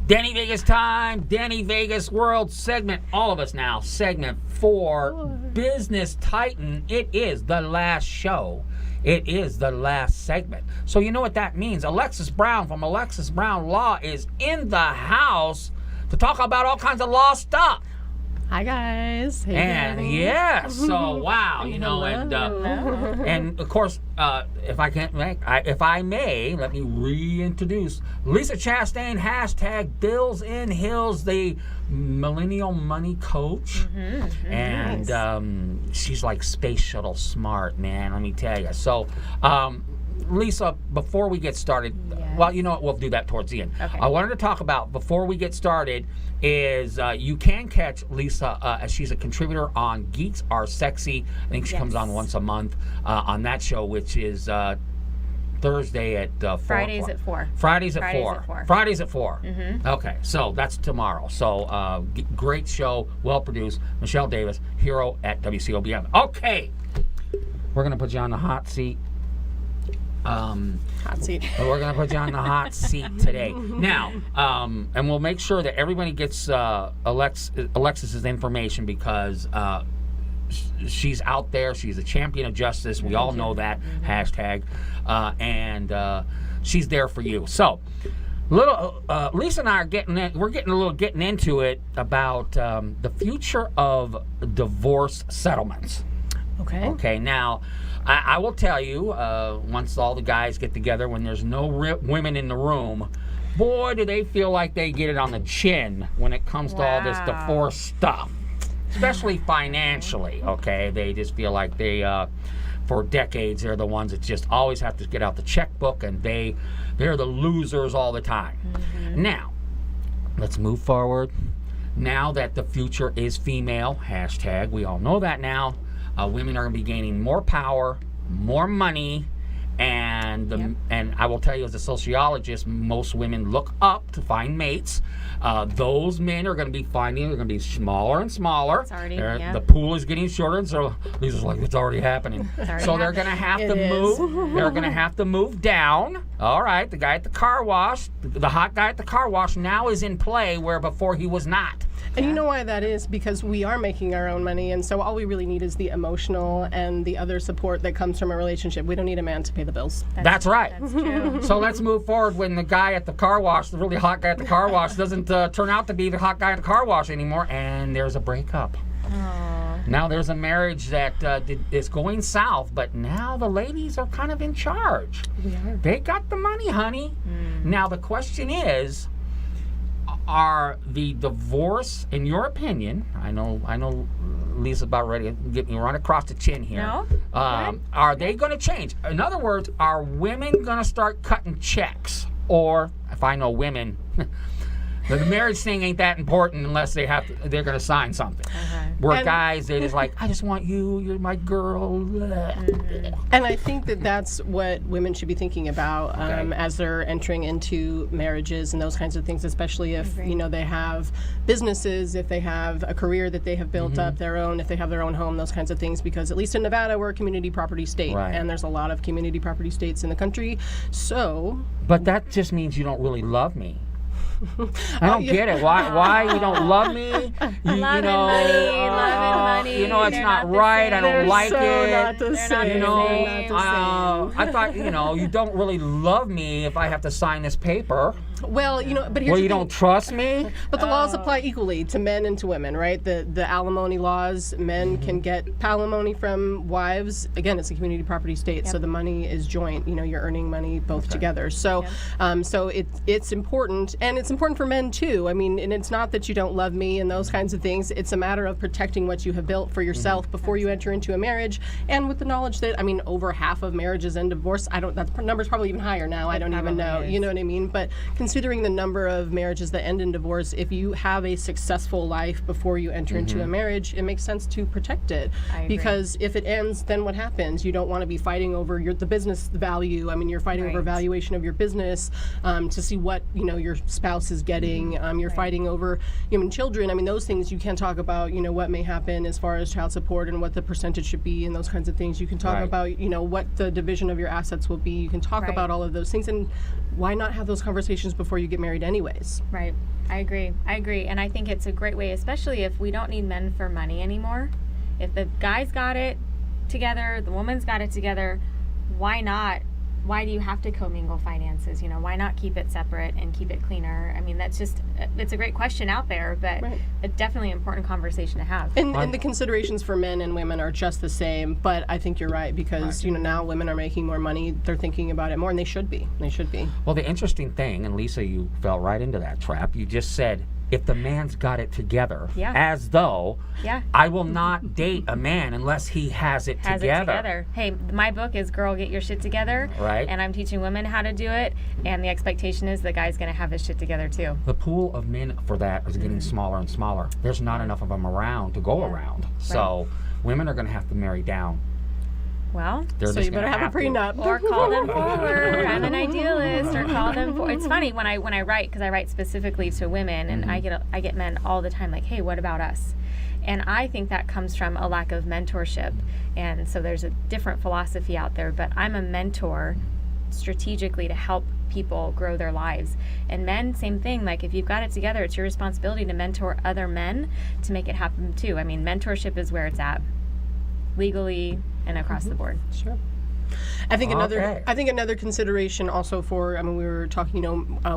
Danny Vegas time, Danny Vegas World segment. All of us now, segment 4, Business Titan. It is the last show. It is the last segment. So you know what that means. Alexis Brown from Alexis Brown Law is in the house to talk about all kinds of law stuff. Hi guys. Hey, And Danny. yeah, so wow, you know, and of course, if I may, let me reintroduce Lisa Chastain, hashtag Bills in Hills, the millennial money coach, and she's like space shuttle smart, man. Let me tell you. So, Lisa, before we get started, well, you know what? We'll do that towards the end. Okay. I wanted to talk about, before we get started, is you can catch Lisa as she's a contributor on Geeks Are Sexy. I think she comes on once a month on that show, which is Thursday at 4 Fridays o'clock. at 4. Fridays at Fridays 4. at 4. Fridays at 4. Okay, so that's tomorrow. So great show, well produced. Michelle Davis, hero at WCOBM. Okay, we're going to put you on the hot seat. Hot seat. We're going to put you on the hot seat today. Now, and we'll make sure that everybody gets Alexis's information because she's out there. She's a champion of justice. We all know that, hashtag. And she's there for you. So, Lisa and I are getting into it about the future of divorce settlements. Okay. Okay, now, I will tell you, once all the guys get together, when there's no women in the room, boy, do they feel like they get it on the chin when it comes to all this divorce stuff, especially financially, okay? They just feel like they, for decades, they're the ones that just always have to get out the checkbook, and they're the losers all the time. Now, let's move forward. Now that the future is female, hashtag, we all know that now. Women are going to be gaining more power, more money, and I will tell you, as a sociologist, most women look up to find mates. Those men are going to be they're going to be smaller and smaller. It's already, The pool is getting shorter, and so these are like, it's already happening. So they're going to have to move. They're going to have to move down. All right, the guy at the car wash, the hot guy at the car wash now is in play where before he was not. And you know why that is? Because we are making our own money, and so all we really need is the emotional and the other support that comes from a relationship. We don't need a man to pay the bills. That's right. That's true. So let's move forward when the guy at the car wash, the really hot guy at the car wash, doesn't turn out to be the hot guy at the car wash anymore, and there's a breakup. Now there's a marriage that is going south, but now the ladies are kind of in charge. We are. They got the money, honey. Now the question is, are the divorce, in your opinion, I know Lisa's about ready to get me run across the chin here. No? Are they going to change? In other words, are women going to start cutting checks? Or, if I know women, the marriage thing ain't that important unless they're going to sign something. Where guys, they're just like, I just want you, you're my girl. And I think that that's what women should be thinking about as they're entering into marriages and those kinds of things, especially if they have businesses, if they have a career that they have built up their own, if they have their own home, those kinds of things. Because at least in Nevada, we're a community property state, and there's a lot of community property states in the country. So, but that just means you don't really love me. I don't get it. Why you don't love me? Love and money. You know, it's They're not the right. same. I don't like so it. not the same. You know, They're not the same. I thought, you don't really love me if I have to sign this paper. Well, but here's Well, the you thing. don't trust me? But the laws apply equally to men and to women, right? The alimony laws, men can get alimony from wives. Again, it's a community property state, so the money is joint. You're earning money both together. So, so it's important, and it's important for men too. I mean, and it's not that you don't love me and those kinds of things. It's a matter of protecting what you have built for yourself before you enter into a marriage, and with the knowledge that over half of marriages end divorce. That number's probably even higher now. I don't even know. You know what I mean? But considering the number of marriages that end in divorce, if you have a successful life before you enter into a marriage, it makes sense to protect it. Because if it ends, then what happens? You don't want to be fighting over the business value. I mean, you're fighting over valuation of your business to see what your spouse is getting. You're fighting over human children. I mean, those things you can't talk about. What may happen as far as child support and what the percentage should be and those kinds of things. You can talk about what the division of your assets will be. You can talk about all of those things. And why not have those conversations before you get married anyways? Right. I agree. And I think it's a great way, especially if we don't need men for money anymore. If the guy's got it together, the woman's got it together, why not? Why do you have to commingle finances? Why not keep it separate and keep it cleaner? I mean, it's a great question out there, but it's definitely an important conversation to have. And the considerations for men and women are just the same, but I think you're right because, now women are making more money. They're thinking about it more, and they should be. Well, the interesting thing, and Lisa, you fell right into that trap. You just said, if the man's got it together, as though I will not date a man unless he has it together. Hey, my book is Girl, Get Your Shit Together. Right. And I'm teaching women how to do it, and the expectation is the guy's going to have his shit together too. The pool of men for that is getting smaller and smaller. There's not enough of them around to go around. So women are going to have to marry down. Well, so you better have a prenup. Or call them forward. I'm an idealist. Or call them forward. It's funny when I write, because I write specifically to women, and I get men all the time like, hey, what about us? And I think that comes from a lack of mentorship. And so there's a different philosophy out there, but I'm a mentor strategically to help people grow their lives. And men, same thing. Like, if you've got it together, it's your responsibility to mentor other men to make it happen too. I mean, mentorship is where it's at, legally and across the board. Sure. I think another consideration also for, we were talking,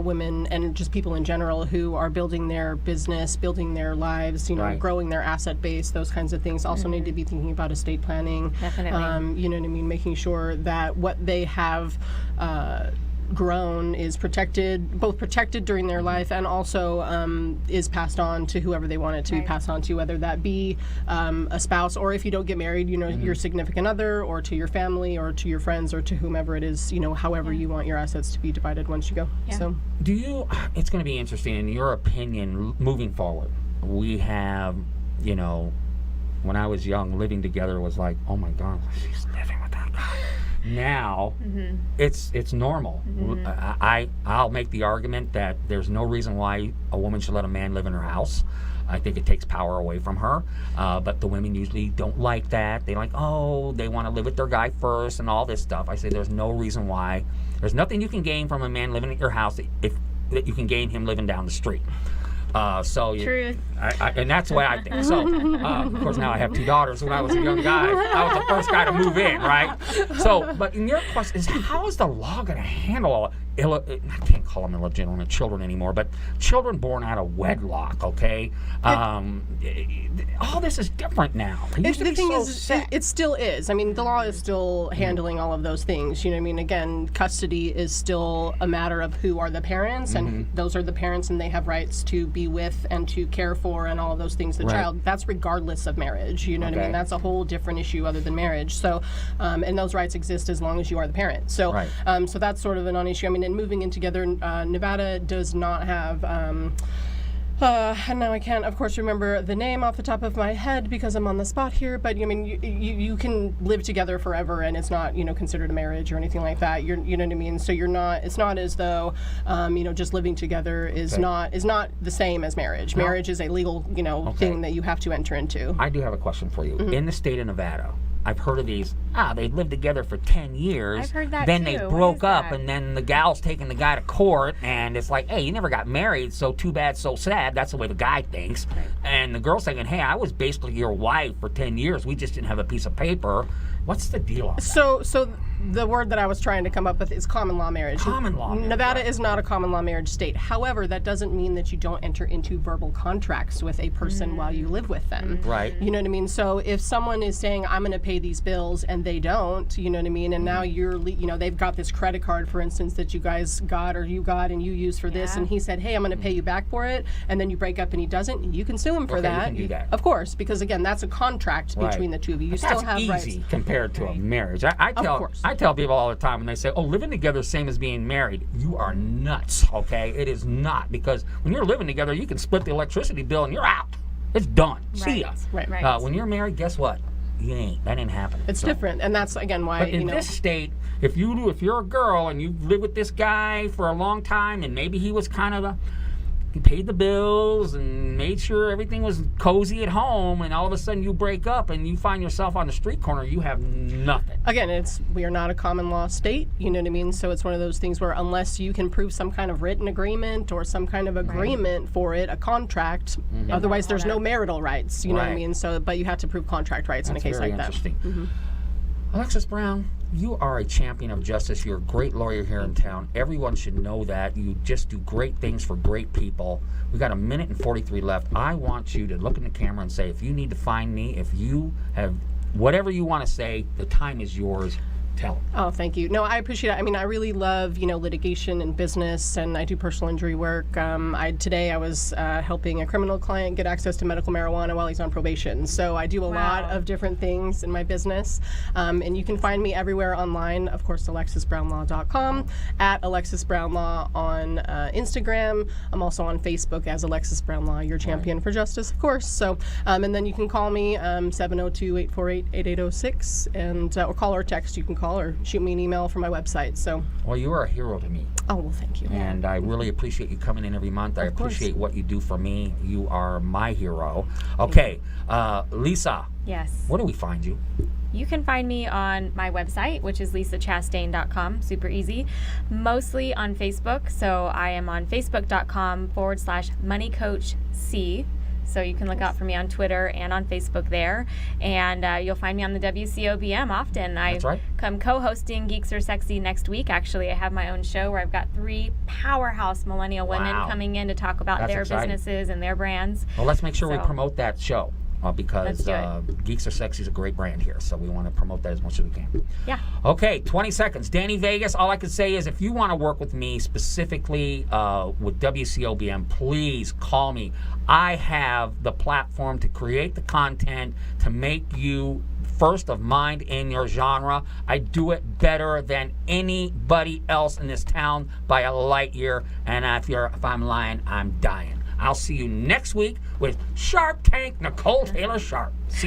women and just people in general who are building their business, building their lives, growing their asset base, those kinds of things also need to be thinking about estate planning. Definitely. You know what I mean? Making sure that what they have grown is both protected during their life and also is passed on to whoever they want it to be passed on to, whether that be a spouse, or if you don't get married, your significant other, or to your family, or to your friends, or to whomever it is, however you want your assets to be divided once you go. So it's going to be interesting, in your opinion, moving forward. We have, when I was young, living together was like, oh my God, she's living with that guy. Now, it's normal. I'll make the argument that there's no reason why a woman should let a man live in her house. I think it takes power away from her. But the women usually don't like that. They they want to live with their guy first and all this stuff. I say there's no reason why. There's nothing you can gain from a man living at your house that you can gain him living down the street. Truth. And that's the way I think. So, of course, now I have 2 daughters. When I was a young guy, I was the first guy to move in, right? So, but in your question is, how is the law going to handle I can't call them illegitimate children anymore, but children born out of wedlock, okay? All this is different now. It used to be so set. It still is. The law is still handling all of those things. Again, custody is still a matter of who are the parents, and those are the parents, and they have rights to be with and to care for and all of those things. The child, that's regardless of marriage. You know what I mean? That's a whole different issue other than marriage. So, and those rights exist as long as you are the parent. So, so that's sort of a non-issue. And moving in together, Nevada does not have. And now I can't, of course, remember the name off the top of my head because I'm on the spot here. But you can live together forever, and it's not considered a marriage or anything like that. You know what I mean. So you're not. It's not as though just living together is not the same as marriage. No. Marriage is a legal thing that you have to enter into. I do have a question for you. In the state of Nevada, I've heard of these. They lived together for 10 years. I've heard that then too. They broke up, and then the gal's taking the guy to court, and it's like, hey, you never got married, so too bad, so sad. That's the way the guy thinks. Right. And the girl's thinking, hey, I was basically your wife for 10 years. We just didn't have a piece of paper. What's the deal on that? So the word that I was trying to come up with is common law marriage. Common law marriage. Nevada is not a common law marriage state. However, that doesn't mean that you don't enter into verbal contracts with a person while you live with them. Right. You know what I mean? So if someone is saying, I'm going to pay these bills, and they don't, you know what I mean? And now they've got this credit card, for instance, that you guys got or you got and you used for this, and he said, hey, I'm going to pay you back for it, and then you break up and he doesn't, you can sue him for that. You can do that. Of course, because again, that's a contract between the two of you. You still have rights. That's easy compared to a marriage. I tell people all the time when they say, living together is the same as being married. You are nuts, okay? It is not, because when you're living together, you can split the electricity bill and you're out. It's done. See ya. Right. When you're married, guess what? You ain't. That ain't happening. It's different, and that's again why. But in this state, if you're a girl and you've lived with this guy for a long time, and maybe he was kind of you paid the bills and made sure everything was cozy at home, and all of a sudden you break up and you find yourself on the street corner, you have nothing. Again, we are not a common law state, you know what I mean? So it's one of those things where unless you can prove some kind of written agreement or some kind of agreement for it, a contract, otherwise there's no marital rights, you know what I Right. mean? So, but you have to prove contract rights in a That's case very like that. interesting. Alexis Brown, you are a champion of justice. You're a great lawyer here in town. Everyone should know that. You just do great things for great people. We got 1:43 left. I want you to look in the camera and say, if you need to find me, if you have whatever you want to say, the time is yours. Tell them. Oh, thank you. No, I appreciate it. I mean, I really love, litigation and business, and I do personal injury work. Today I was helping a criminal client get access to medical marijuana while he's on probation. So I do a lot of different things in my business. And you can find me everywhere online, of course, alexisbrownlaw.com, at Alexis Brown Law on Instagram. I'm also on Facebook as Alexis Brown Law, your champion for justice, of course. So, and then you can call me, 702-848-8806, and or call or text. You can call or shoot me an email from my website. So, Well, you are a hero to me. oh, well, thank you. And I really appreciate you coming in every month. I course. appreciate what you do for me. You are my hero. Okay, Lisa, Yes. where do we find you? You can find me on my website, which is lisachastain.com. Super easy. Mostly on Facebook. So I am on facebook.com/moneycoachc. So you can look out for me on Twitter and on Facebook there. And you'll find me on the WCOBM often. That's right. I'm co-hosting Geeks Are Sexy next week. Actually, I have my own show where I've got 3 powerhouse millennial women Wow. coming in to talk about That's their exciting. businesses and their brands. Well, let's make sure we So- promote that show because Let's do Geeks Are Sexy is a great brand here, so we want to promote that as much as we can. Yeah. Okay, 20 seconds. Danny Vegas, all I can say is if you want to work with me specifically with WCOBM, please call me. I have the platform to create the content to make you first of mind in your genre. I do it better than anybody else in this town by a light year, and if I'm lying, I'm dying. I'll see you next week with Sharp Tank Nicole Taylor Sharp. See ya.